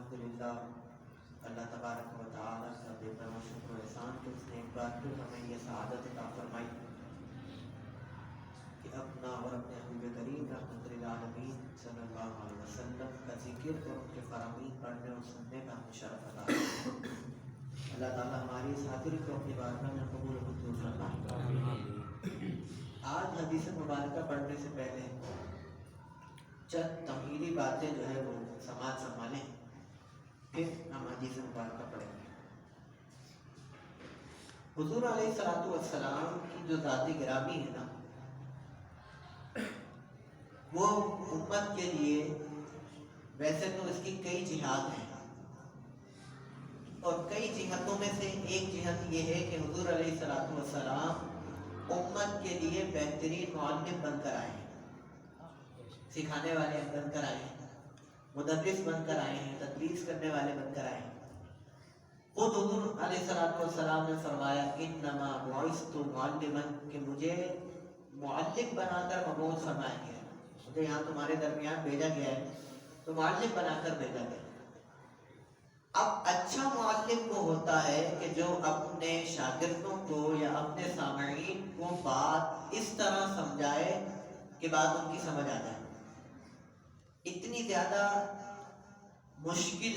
الحمدللہ اللہ تبارک و تعالیٰ کا بے پناہ شکر و احسان کہ اس نے ایک بار پھر ہمیں یہ سعادت عطا فرمائی کہ اپنا اور اپنے حبیب کریم رحمۃ للعالمین صلی اللہ علیہ وسلم کا ذکر اور ان کے فرامین پڑھنے اور سننے کا ہمیں شرف عطا فرمائے۔ اللہ تعالیٰ ہماری اس حاضری کو اپنی بارگاہ میں قبول و منظور فرمائے۔ آج حدیث مبارکہ پڑھنے سے پہلے چند تمہیدی باتیں جو ہے وہ سماعت فرمانے، پھر ہم حدیث مبارکہ پڑھیں گے۔ حضور علیہ الصلوۃ والسلام کی جو ذات گرامی ہے نا، وہ امت کے لیے ویسے تو اس کی کئی جہات ہیں، اور کئی جہتوں میں سے ایک جہت یہ ہے کہ حضور علیہ الصلوۃ والسلام امت کے لیے بہترین معلم بن کر آئے ہیں، سکھانے والے بن کر آئے ہیں، مدرس بن کر آئے ہیں، تدریس کرنے والے بن کر آئے ہیں۔ خود حضور علیہ الصلوۃ والسلام نے فرمایا انما بعثت معلما، کہ مجھے معلم بنا کر مبعوث فرمایا گیا ہے، مجھے یہاں تمہارے درمیان بھیجا گیا ہے، تو معلم بنا کر بھیجا گیا۔ اب اچھا معلم وہ ہوتا ہے کہ جو اپنے شاگردوں کو یا اپنے سامعین کو بات اس طرح سمجھائے کہ بات ان کی سمجھ آ جائے، اتنی زیادہ مشکل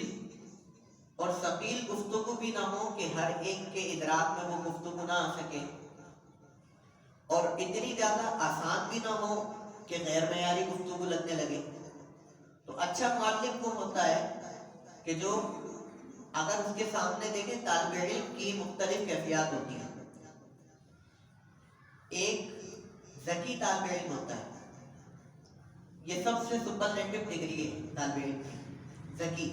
اور ثقیل گفتگو بھی نہ ہو کہ ہر ایک کے ادراک میں وہ گفتگو نہ آ سکے، اور اتنی زیادہ آسان بھی نہ ہو کہ غیر معیاری گفتگو لگنے لگے۔ تو اچھا معلم وہ ہوتا ہے کہ جو اگر اس کے سامنے دیکھیں طالب علم کی مختلف کیفیات ہوتی ہیں۔ ایک ذکی طالب علم ہوتا ہے، یہ سب سے سپرلیٹو ڈگری ہے طالب علم کی، ذکی،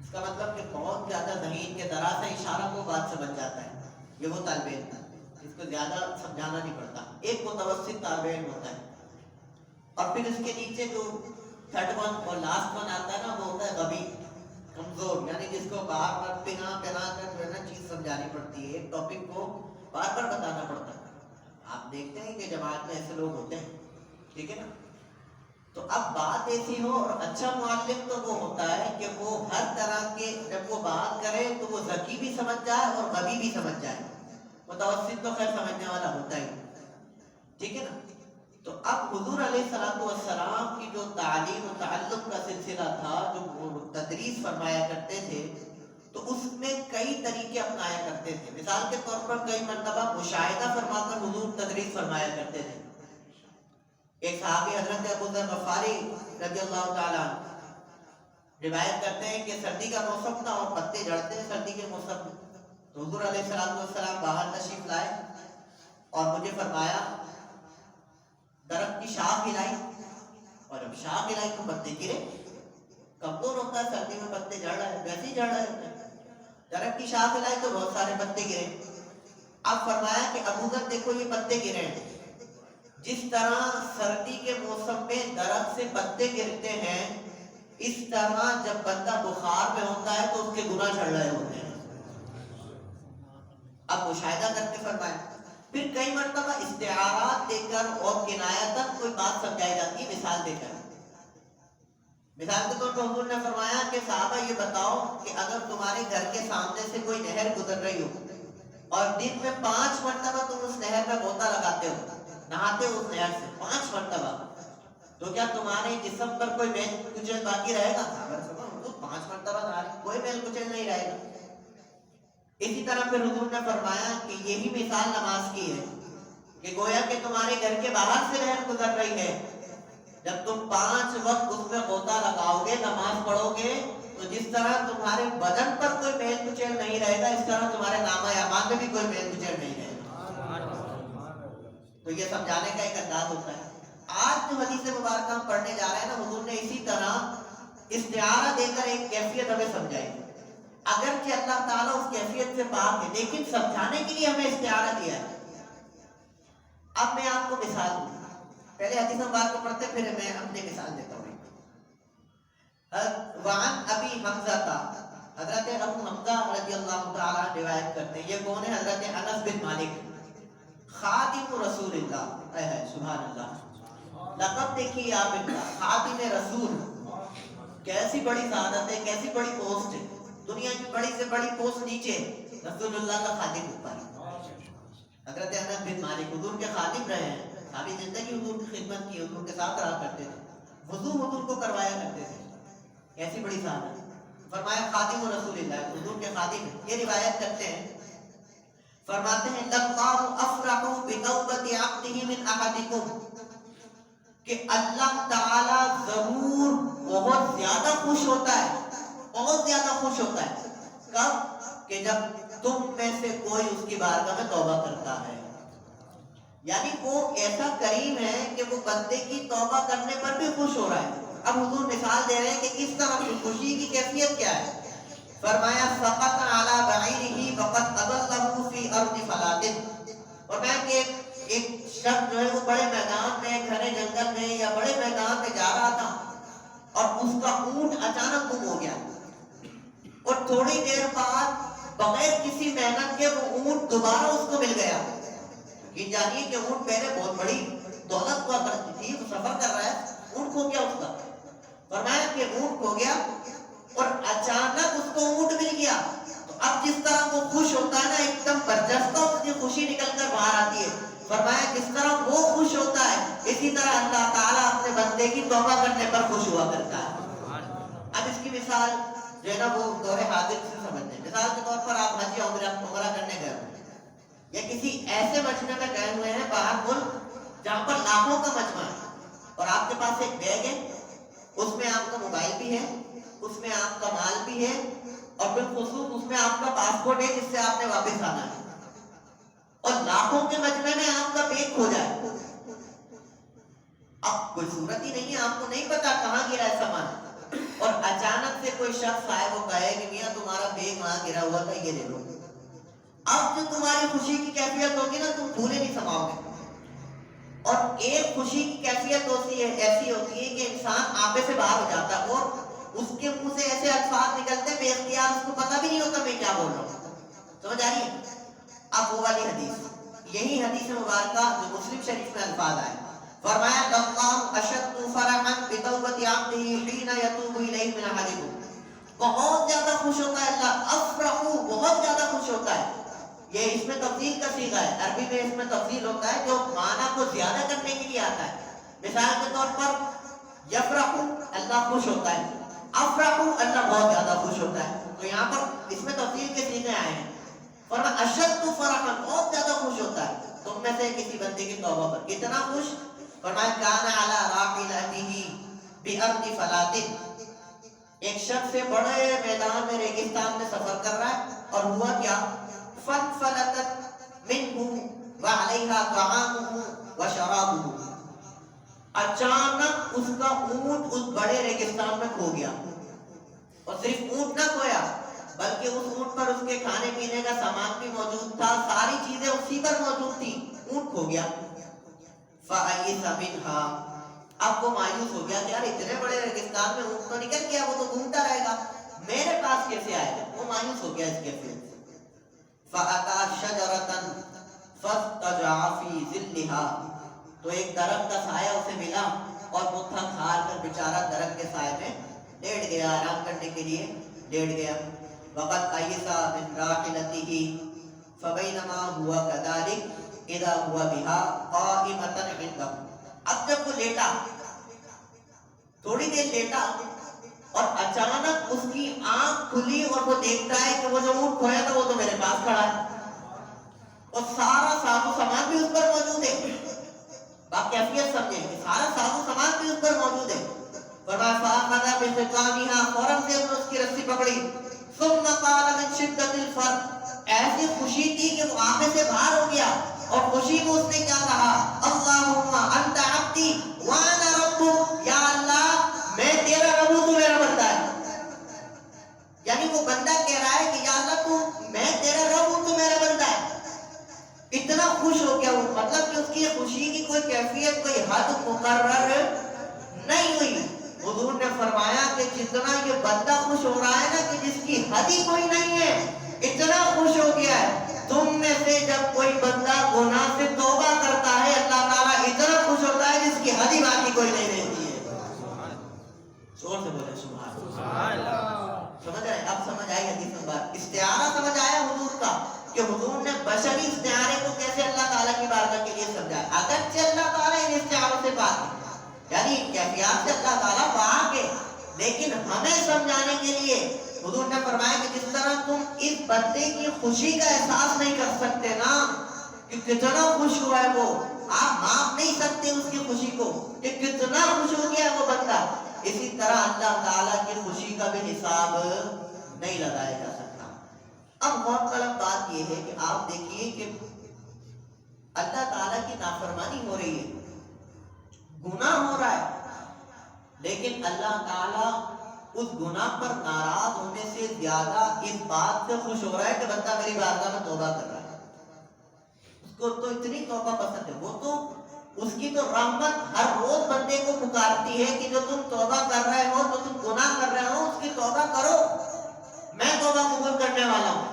اس کا مطلب کہ بہت زیادہ ذہین کے ذرا سے اشارہ کو بات سمجھ جاتا ہے، یہ وہ طالب علم ہے جس کو زیادہ سمجھانا نہیں پڑتا۔ ایک متوسط طالب علم ہوتا ہے، اور پھر اس کے نیچے جو تھرڈ ون اور لاسٹ ون آتا ہے نا، وہ ہوتا ہے غبی، کمزور، یعنی جس کو بار بار پنا کر جو ہے نا چیز سمجھانی پڑتی ہے، ایک ٹاپک کو بار بار بتانا پڑتا ہے۔ آپ دیکھتے ہیں کہ جماعت میں ایسے لوگ ہوتے ہیں، ٹھیک ہے نا؟ تو اب بات ایسی ہو، اور اچھا معلم تو وہ ہوتا ہے کہ وہ ہر طرح کے جب وہ بات کرے تو وہ ذکی بھی سمجھ جائے اور غبی بھی سمجھ جائے، متوسط تو خیر سمجھنے والا ہوتا ہی، ٹھیک ہے نا؟ تو اب حضور علیہ الصلوۃ والسلام کی جو تعلیم و تعلق کا سلسلہ تھا، جو وہ تدریس فرمایا کرتے تھے، تو اس میں کئی طریقے اپنایا کرتے تھے۔ مثال کے طور پر کئی مرتبہ مشاہدہ فرما کر حضور تدریس فرمایا کرتے تھے۔ ایک صحابی حضرت ابو ذر غفاری رضی اللہ تعالیٰ روایت کرتے ہیں کہ سردی کا موسم تھا اور پتے جھڑتے ہیں سردی کے موسم میں، تو حضور علیہ الصلوۃ والسلام باہر تشریف لائے اور مجھے فرمایا، درخت کی شاخ ہلائی، اور جب شاخ ہلائی تو پتے گرے، کمزور ہوتا ہے سردی میں، پتے جھڑ رہے ویسے ہی جھڑ رہے ہوتے ہیں، درخت کی شاخ ہلائی تو بہت سارے پتے گرے۔ اب فرمایا کہ ابو ذر دیکھو یہ پتے گرے ہیں، جس طرح سردی کے موسم میں درخت سے پتے گرتے ہیں، اس طرح جب بندہ بخار میں ہوتا ہے تو اس کے گناہ جھڑ رہے ہوتے ہیں۔ اب مشاہدہ کر کے فرمایا۔ پھر کئی مرتبہ استعارات دے کر اور کنایتاً کوئی بات سمجھائی جاتی ہے، مثال دے کر۔ مثال کے طور پر حضور نے فرمایا کہ صحابہ یہ بتاؤ کہ اگر تمہارے گھر کے سامنے سے کوئی نہر گزر رہی ہو اور دن میں 5 مرتبہ تم اس نہر میں غوطہ لگاتے ہو، نہاتے ہو اس نہر سے 5 مرتبہ، تو کیا تمہارے جسم پر کوئی میل کچل باقی رہے گا؟ تو 5 مرتبہ نہا رہے، کوئی میل کچل نہیں رہے گا۔ اسی طرح پھر حضور نے فرمایا کہ یہی مثال نماز کی ہے کہ گویا کہ تمہارے گھر کے باہر سے نہر گزر رہی ہے، جب تم 5 وقت اس میں غوطہ لگاؤ گے، نماز پڑھو گے، تو جس طرح تمہارے بدن پر کوئی میل کچیل نہیں رہے گا، اس طرح تمہارے نامہ اعمال میں بھی کوئی میل کچیل نہیں رہے گا۔ تو یہ سمجھانے کا ایک انداز ہوتا ہے۔ آج جو حدیث مبارکہ ہم پڑھنے جا رہے ہیں نا، حضور نے اسی طرح استعارہ دے کر ایک کیفیت ہمیں سمجھائی، اگرچہ اللہ تعالیٰ اس کیفیت سے پاک ہے، لیکن سمجھانے کے لیے ہمیں استعارہ دیا ہے۔ اب میں آپ کو مثال دوں، پہلے حدیث مبارکہ پڑھتے پھر میں اپنی مثال دیتا ہوں۔ وعن ابی حمزہ، حضرت ابو حمزہ رضی اللہ تعالیٰ روایت کرتے ہیں، یہ کون ہے؟ حضرت انس بن مالک، خادم رسول اللہ، اے سبحان اللہ، لقب دیکھیے آپ ان کا، خادم رسول، کیسی بڑی سعادت ہے، کیسی بڑی پوسٹ ہے، دنیا کی بڑی سے بڑی پوسٹ نیچے، رسول اللہ کا خادم اوپر۔ حضرت انس بن مالک حضور کے خادم رہے ہیں، ساری زندگی حضور کی خدمت کی، حضور کے ساتھ رہا کرتے تھے، وضو حضور کو کروایا کرتے تھے، کیسی بڑی سعادت۔ فرمایا خادم رسول اللہ، حضور کے خادم ہیں۔ یہ روایت کرتے ہیں، فرماتے ہیں لَللَّهُ أَفْرَحُ بِتَوْبَةِ عَبْدِهِ مِنْ أَحَدِكُمْ، کہ اللہ تعالیٰ ضرور بہت زیادہ خوش ہوتا ہے، بہت زیادہ خوش ہوتا ہے، کب؟ کہ جب تم میں سے کوئی اس کی بارگاہ میں توبہ کرتا ہے۔ یعنی وہ ایسا کریم ہے کہ وہ بندے کی توبہ کرنے پر بھی خوش ہو رہا ہے۔ اب حضور مثال دے رہے ہیں کہ کس طرح خوشی کی کیفیت کیا ہے۔ فرمایا سقط علی بعیرہ وقد اضلہ فی ارض فلاۃ، فرمایا کہ ایک شخص جو ہے وہ بڑے میدان میں، گھنے جنگل میں یا بڑے میدان میں جا رہا تھا اور اس کا اونٹ اچانک گم ہو گیا، اور تھوڑی دیر بعد بغیر کسی محنت کے وہ اونٹ دوبارہ اس کو مل گیا۔ یہ جانیے کہ اونٹ پہلے بہت بڑی دولت ہوا کرتی تھی، وہ سفر کر رہا ہے، اونٹ کھو گیا اس کا۔ فرمایا کہ اونٹ کھو گیا اور اچانک اس کو اونٹ مل گیا، تو اب جس طرح وہ خوش ہوتا ہے نا، ایک دم برجستہ اس کی خوشی نکل کر باہر آتی ہے۔ فرمایا جس طرح وہ خوش ہوتا ہے، اسی طرح اللہ تعالیٰ اپنے بندے کی توبہ کرنے پر خوش ہوا کرتا ہے۔ اب اس کی مثال جو ہے نا وہ دور حاضر سے سمجھتے ہیں۔ مثال کے طور پر آپ حج یا عمرہ کرنے گئے ہو، یا کسی ایسے مجمع میں گئے ہوئے ہیں باہر ملک جہاں پر لاکھوں کا مجمع ہے، اور آپ کے پاس ایک بیگ ہے، اس میں آپ کا موبائل بھی ہے، اس میں آپ کا مال بھی ہے، اور بالخصوص اس میں آپ کا پاسپورٹ ہے جس سے آپ نے واپس آنا ہے، اور لاکھوں کے مجمع میں آپ کا بیگ کھو جائے۔ اب کوئی صورت ہی نہیں ہے، آپ کو نہیں پتا کہاں گرا ہے سامان، اور اچانک سے کوئی شخص آئے وہ کہے کہ میاں تمہارا بیگ وہاں گرا ہوا تھا، یہ لے لو۔ اب جو تمہاری خوشی کی کیفیت ہوگی نا، تم بھولے نہیں سماؤ گے۔ اور ایک خوشی کی کیفیت ایسی ہوتی ہے کہ انسان آپے سے باہر ہو جاتا ہے، اور اس کے منہ سے ایسے الفاظ نکلتے ہیں بے اختیار اس کو پتہ بھی نہیں ہوتا میں کیا بول رہا ہوں۔ سمجھ آ رہی ہے؟ اب وہ والی حدیث، یہی حدیث مبارکہ جو مسلم شریف میں الفاظ آئے، فرمایا اللہ اشد فرحا بتوبۃ عبدہ حین یتوب الیہ من احدکم، بہت زیادہ خوش ہوتا ہے اللہ، افرح، بہت زیادہ خوش ہوتا ہے۔ یہ اس میں تفضیل کا صیغہ ہے، عربی میں اس میں تفضیل ہوتا ہے جو معنی کو زیادہ کرنے کے لیے آتا ہے۔ مثال کے طور پر یفرح، اللہ خوش ہوتا ہے، افرح، اللہ بہت زیادہ خوش ہوتا ہے، تو یہاں پر اس میں تفضیل کے صیغے آئے ہیں۔ فرمایا اشد فرحا، بہت زیادہ خوش ہوتا ہے تم میں سے کسی بندے کی توبہ پر، کتنا خوش؟ فرمایا کان علی راحلتہ بارض فلاۃ، ایک شخص سے بڑے میدان میں ریگستان میں سفر کر رہا ہے، اور ہوا کیا؟ فَانْفَلَتَتْ مِنْهُ وَعَلَيْهَا طَعَامُهُ وَشَرَابُهُ، اچانک اس کا اونٹ اس بڑے ریگستان میں کھو گیا، اور صرف اونٹ نہ کھویا بلکہ اس اونٹ پر اس کے کھانے پینے کا سامان بھی موجود تھا، ساری چیزیں اسی پر موجود تھی، اونٹ کھو گیا۔ فَأَيِّسَ مِنْهَا، اب وہ مایوس ہو گیا کہ یار اتنے بڑے ریگستان میں اونٹ تو نکل گیا، وہ تو گھومتا رہے گا، میرے پاس کیسے آئے گا؟ وہ مایوس ہو گیا اس کے پھر۔ فَأَتَى شَجَرَةً فَاسْتَجَعَ فِي ظِلِّهَا، تو ایک درخت کا سایہ اسے ملا، اور وہ تھک ہار کر بیچارہ درخت کے سائے میں لیٹ گیا، آرام کرنے کے لیے لیٹ گیا۔ وَقَدْ أَيِّسَ مِنْ رَاحِلَتِهِ فَبَيْنَمَا هُوَ كَذَلِكَ إِذَا هُوَ بِهَا قَائِمَةً عِنْدَهُ، اب جب وہ لیٹا، تھوڑی دیر لیٹا، اور اچانک اس کی آنکھ کھلی اور وہ دیکھتا ہے کہ وہ جو اونٹ کھویا تھا وہ تو میرے پاس کھڑا ہے، اور سارا ساز و سامان بھی اس پر موجود ہے۔ باقی کیفیت سمجھیں کہ سارا ساز و سامان بھی اس پر موجود ہے۔ فرمایا فَأَخَذَ بِخِطَامِهَا، فوراً سے اس کی رسی پکڑی، ثُمَّ قَالَ مِنْ شِدَّةِ الْفَرْحِ، ایسی خوشی تھی کہ وہ آنکھیں سے باہر ہو گیا، اور خوشی میں اس نے کیا کہا؟ اللہم انت عبدی وانا ربک، یا اللہ میں تیرا رب ہوں، تو میرا بندہ ہے۔ یعنی وہ بندہ کہہ رہا ہے کہ یا اللہ تو، میں تیرا رب ہوں تو میرا بندہ ہے۔ اتنا خوش ہو گیا وہ، مطلب کہ اس کی خوشی کی کوئی کیفیت، کوئی حد مقرر نہیں ہوئی۔ حضور نے فرمایا کہ جتنا یہ بندہ خوش ہو رہا ہے نا، کہ جس کی حد ہی کوئی نہیں ہے، اتنا خوش ہو گیا ہے۔ تم میں سے جب کوئی بندہ گناہ سے توبہ کرتا ہے، اللہ تعالیٰ اتنا خوش ہوتا ہے جس کی حد ہی باقی کوئی نہیں رہتی ہے۔ زور سے بولے سبحان سمجھ رہے ہیں؟ اب سمجھ آئی حدیث مبارک، استعارہ سمجھ آیا حضور کا کہ حضور نے بشری استعارے کو کیسے اللہ تعالیٰ کی بارگاہ کے لیے سمجھا. اگرچہ اللہ تعالیٰ ان استعاروں سے پاک ہے، یعنی کیفیات سے اللہ تعالیٰ پاک ہے، لیکن ہمیں سمجھانے کے لیے حضور نے فرمایا کہ جس طرح تم اس بندے کی خوشی کا احساس نہیں کر سکتے نا کہ کتنا خوش ہوا ہے وہ، آپ ماپ نہیں سکتے اس کی خوشی کو کہ کتنا خوش ہو گیا ہے وہ بندہ، اسی طرح اللہ تعالیٰ کی خوشی کا بھی حساب نہیں لگایا جا سکتا. اب غور طلب بات یہ ہے کہ آپ دیکھیے کہ اللہ تعالیٰ کی نافرمانی ہو رہی ہے، گناہ ہو رہا ہے، لیکن اللہ تعالیٰ اس گناہ پر ناراض ہونے سے زیادہ اس بات سے خوش ہو رہا ہے کہ بندہ میری بارگاہ میں توبہ کر رہا ہے. اس کو تو اتنی توبہ پسند ہے، وہ تو اس کی تو رحمت ہر روز بندے کو پکارتی ہے کہ جو تم توبہ کر رہے ہو، تو تم گناہ کر رہے ہو، اس کی توبہ کرو، میں توبہ قبول کرنے والا ہوں.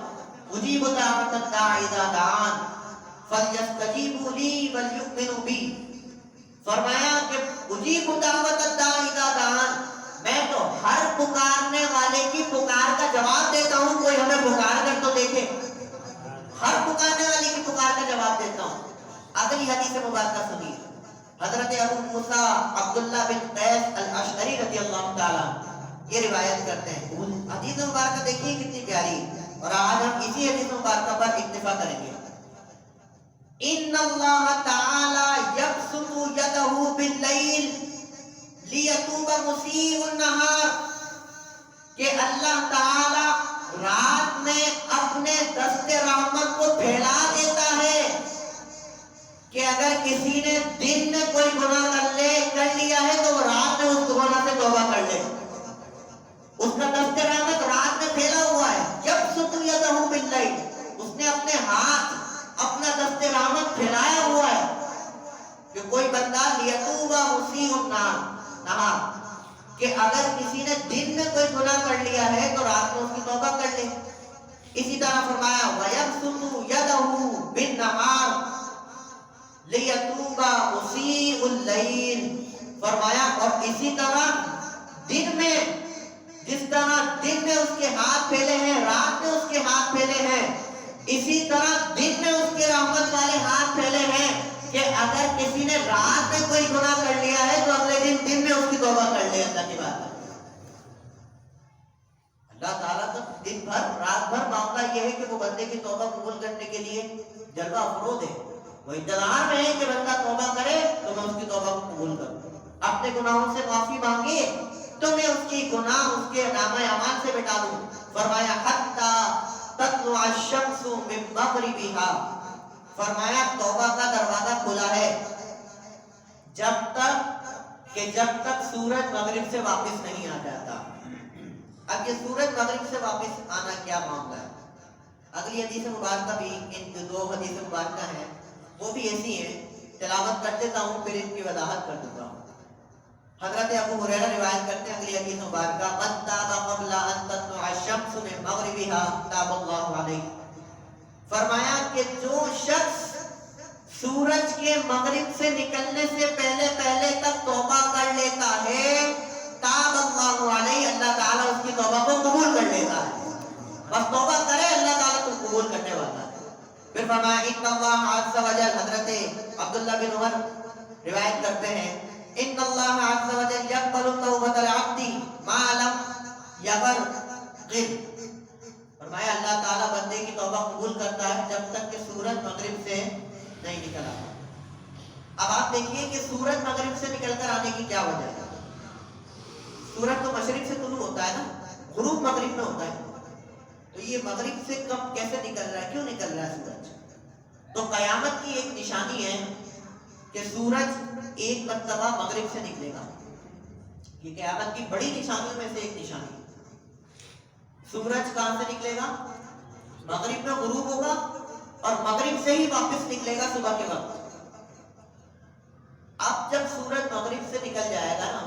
اجیب دعوت الداعی اذا دعان فلیستجیبوا لی ولیؤمنوا بی. فرمایا کہ اجیب دعوت الداعی اذا دعان، میں تو ہر پکارنے والے کی پکار کا جواب دیتا ہوں. کوئی ہمیں پکار کر تو دیکھے، ہر پکارنے والے کی پکار کا جواب دیتا ہوں. اگلی حدیث مبارکہ سنیے، حضرت ابو موسیٰ عبداللہ بن قیس الاشعری رضی اللہ تعالیٰ یہ روایت کرتے ہیں. حدیث مبارکہ دیکھیے کتنی پیاری، اور آج ہم اسی حدیث مبارکہ پر اکتفا کریں گے. ان اللہ تعالی یبسط یدہ باللیل لیتوب مسیء النہار، کہ اللہ تعالی رات میں اپنے دست رحمت کو پھیلا دیتا ہے کہ اگر کسی نے دن میں کوئی گناہ کر لیا ہے تو وہ رات میں اس گناہ سے توبہ کر لے. اس کا دست رحمت رات میں پھیلا ہوا ہے. یبسط یدہ باللیل، اس نے اپنے ہاتھ، اپنا دست رحمت پھیلایا ہوا ہے کہ کوئی بندہ لیتوب مسیء النہار، کہ اگر کسی نے دن میں کوئی گناہ کر لیا ہے تو رات میں اس کی توبہ کر لے. اسی طرح فرمایا وَيَبْسُطُ يَدَهُ بِالنَّهَارِ لِيَتُوبَ مُسِيءُ اللَّيْلِ. فرمایا اور اسی طرح دن میں، جس طرح دن میں اس کے ہاتھ پھیلے ہیں، رات میں اس کے ہاتھ پھیلے ہیں، اسی طرح دن میں اس کے رحمت والے ہاتھ پھیلے ہیں کہ اگر کسی نے رات میں کوئی گناہ کر لیا ہے تو اگلے دن میں اس کی توبہ کر لے. اللہ کی بات ہے، اللہ تعالیٰ تو دن بھر رات بھر معاملہ یہ ہے کہ وہ بندے کی توبہ قبول کرنے کے لیے جلوہ افروز ہے، وہ انتظار میں ہے کہ بندہ توبہ کرے تو میں اس کی توبہ کو قبول کروں، اپنے گناہوں سے معافی مانگے تو میں اس کی گناہ اس کے نامہ اعمال سے مٹا دوں. فرمایا حتی تطلع الشمس من مغربها، فرمایا توبہ کا دروازہ کھلا ہے جب تک سورج مغرب سے واپس نہیں آ جاتا. اب یہ سورج مغرب سے واپس آنا کیا معاملہ ہے؟ اگلی حدیث مبارکہ بھی، ان دو حدیث مبارکہ ہیں وہ بھی ایسی ہیں، تلاوت کر دیتا ہوں پھر ان کی وضاحت کر دیتا ہوں. حضرت ابو ہریرہ روایت کرتے ہیں اگلی حدیث مبارکہ من تاب قبل ان تطلع الشمس من مغربها تاب اللہ علیہ. فرمایا کہ جو شخص سورج کے مغرب سے نکلنے سے پہلے تک توبہ کر لیتا ہے تاب اللہ علیہ، اللہ تعالیٰ اس کی توبہ کو قبول کر لیتا ہے. بس توبہ کرے اللہ تعالیٰ کو قبول کرنے والا ہے. پھر فرمایا ان اللہ عز وجل، حضرت عبداللہ بن عمر روایت کرتے ہیں ان اللہ عز وجل یقبل توبۃ العبد ما لم یغرغر. فرمایا اللہ تعالیٰ بندے کی توبہ قبول کرتا ہے جب تک کہ سورج مغرب سے نہیں نکل آتا. اب آپ دیکھیے کہ سورج مغرب سے نکل کر آنے کی کیا وجہ ہے. سورج تو مشرق سے طلوع ہوتا ہے نا، غروب مغرب میں ہوتا ہے، تو یہ مغرب سے کب کیسے نکل رہا ہے، کیوں نکل رہا ہے سورج؟ تو قیامت کی ایک نشانی ہے کہ سورج ایک مرتبہ مغرب سے نکلے گا. یہ قیامت کی بڑی نشانیوں میں سے ایک نشانی. سورج کہاں سے نکلے گا؟ مغرب میں غروب ہوگا اور مغرب سے ہی واپس نکلے گا صبح کے وقت. اب جب سورج مغرب سے نکل جائے گا نا،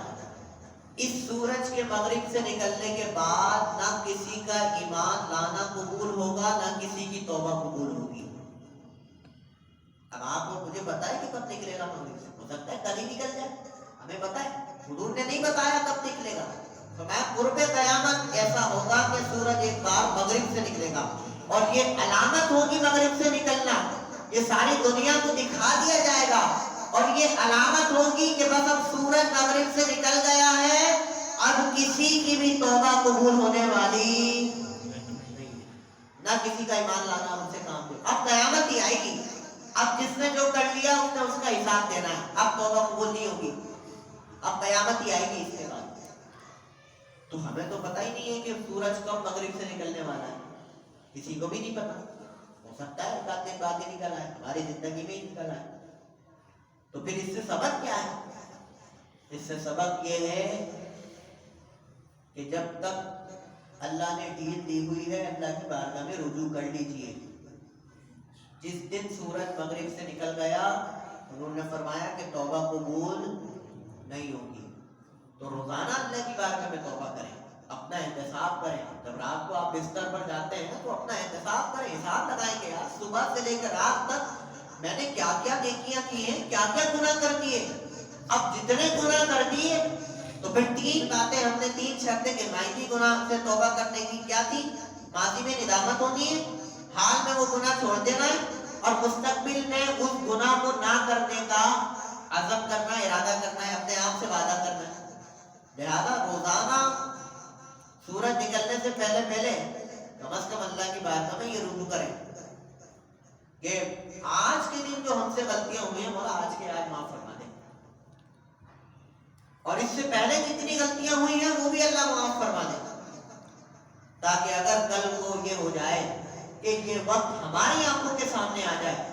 اس سورج کے مغرب سے نکلنے کے بعد نہ کسی کا ایمان لانا قبول ہوگا، نہ کسی کی توبہ قبول ہوگی. اب آپ کو مجھے بتائیں کہ کب نکلے گا مغرب سے، ہو سکتا ہے کل ہی نکل جائے، ہمیں پتہ ہے، حضور نے نہیں بتایا کب نکلے گا. فرمایا قرب قیامت ایسا ہوگا کہ سورج ایک بار مغرب سے نکلے گا، اور یہ علامت ہوگی مغرب سے نکلنا، یہ ساری دنیا کو دکھا دیا جائے گا، اور یہ علامت ہوگی کہ بس اب سورج مغرب سے نکل گیا ہے، اب کسی کی بھی توبہ قبول ہونے والی نہ کسی کا ایمان لانا ان سے کام دے۔ اب قیامت ہی آئے گی، اب جس نے جو کر لیا اس نے اس کا حساب دینا ہے، اب توبہ قبول نہیں ہوگی، اب قیامت ہی آئے گی اس کے بعد۔ تو ہمیں تو پتہ ہی نہیں ہے کہ سورج کب مغرب سے نکلنے والا ہے، کسی کو بھی نہیں پتا، ہو سکتا ہے ایک دن بعد ہی نکل آئے، ہماری زندگی میں ہی نکل آئے۔ تو پھر اس سے سبق کیا ہے؟ اس سے سبق یہ ہے کہ جب تک اللہ نے ڈیل دی ہوئی ہے اللہ کی بارگاہ میں رجوع کر لیجئے۔ جس دن سورج مغرب سے نکل گیا انہوں نے فرمایا کہ توبہ قبول نہیں ہوگی، تو روزانہ اللہ کی بارگاہ میں توبہ کریں، اپنا احتساب کریں۔ جب رات کو آپ بستر پر جاتے ہیں تو اپنا احتساب کریں، حساب لگائیں کہ یار صبح سے لے کر رات تک میں نے کیا کیا نیکیاں کی ہیں، کیا کیا گناہ کر دیے۔ اب جتنے گناہ کر دیے تو پھر 3 باتیں ہم نے 3 شرطیں گنوائی تھی گناہ سے توبہ کرنے کی، کیا تھی؟ ماضی میں ندامت ہونی ہے، حال میں وہ گناہ چھوڑ دینا ہے، اور مستقبل میں اس گناہ کو نہ کرنے کا عزم کرنا، ارادہ کرنا ہے، اپنے آپ سے وعدہ کرنا ہے۔ لہذا روزانہ سورج نکلنے سے پہلے کم از کم اللہ کی بارگاہ میں یہ رجوع کریں کہ آج کے دن جو ہم سے غلطیاں ہوئی ہیں مولا آج کے آج معاف فرما دے، اور اس سے پہلے جتنی غلطیاں ہوئی ہیں وہ بھی اللہ معاف فرما دے، تاکہ اگر کل کو یہ ہو جائے کہ یہ وقت ہماری آنکھوں کے سامنے آ جائے،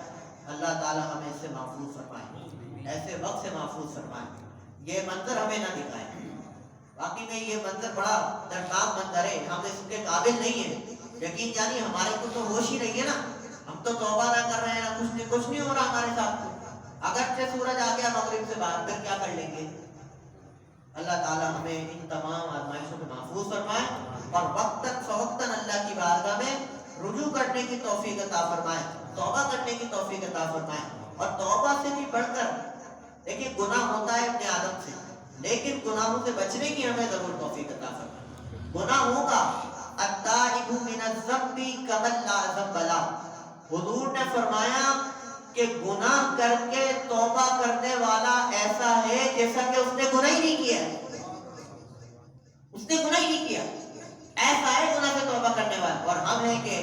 اللہ تعالی ہمیں اس سے محفوظ فرمائے، ایسے وقت سے محفوظ فرمائے، یہ منظر ہمیں نہ دکھائے۔ واقعی میں یہ منظر بڑا دردناک منظر ہے، ہم اس کے قابل نہیں ہیں، یقین جانی ہمارے کو تو ہوش ہی نہیں ہے نا، ہم تو توبہ نہ کر رہے ہیں، کچھ نہیں ہو رہا ہمارے ساتھ، اگرچہ سورج آ گیا مغرب سے باہر پھر کیا کر لیں گے؟ اللہ تعالی ہمیں ان تمام آزمائشوں کو محفوظ فرمائے، اور وقتاً فوقتاً اللہ کی بارگاہ میں رجوع کرنے کی توفیق عطا فرمائے، توبہ کرنے کی توفیق عطا فرمائے، اور توبہ سے بھی بڑھ کر دیکھیں گناہ ہوتا ہے ابن آدم سے، لیکن گناہوں سے بچنے کی ہمیں ضرور توفیق عطا فرمائے۔ گناہ ہوگا، التائب من الذنب کمن لا ذنب له، حضور نے فرمایا کہ گناہ کر کے توبہ کرنے والا ایسا ہے جیسا کہ اس نے گناہ ہی نہیں کیا، اس نے گناہ ہی نہیں کیا، ایسا ہے گناہ سے توبہ کرنے والا۔ اور ہم ہیں کہ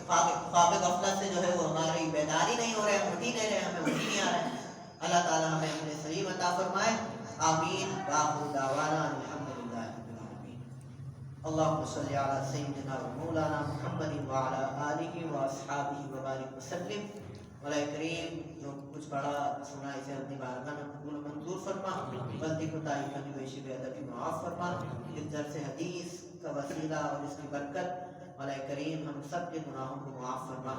خواب غفلت سے جو ہے وہ ہماری بیداری نہیں ہو رہے، اٹھ ہی نہیں رہے، ہمیں اٹھ ہی نہیں آ رہا ہے۔ اللہ تعالی ہمیں اپنے سلیم عطا فرمائے، آمین، وآخر دعوانا الحمدللہ رب العالمین۔ اللہم صلی علی سیدنا و مولانا محمد وعلی آلہ واصحابہ وبارک وسلم۔ مولا کریم جو کچھ بڑا سنا اسے اپنی بارگاہ میں قبول و منظور فرما، غلطی کوتاہی کمی بیشی بے ادبی معاف فرما، اس درس حدیث کا وسیلہ اور اس کی برکت مولا کریم ہم سب کے گناہوں کو معاف فرما،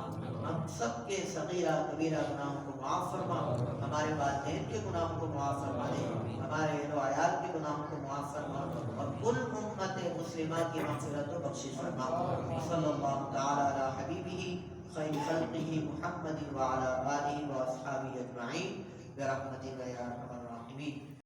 ہم سب کے صغیرہ کبیرہ گناہوں کو معاف فرما، ہمارے والدین کے گناہوں کو معاف فرما دے، ہمارے اہل و عیال کے گناہوں کو معاف فرما، اور کل امت مسلمہ کی مغفرت و بخشش فرما۔ صلی اللہ تعالی علی حبیبہ خیر خلقہ محمد وعلی آلہ واصحابہ اجمعین برحمتک یا ارحم الراحمین۔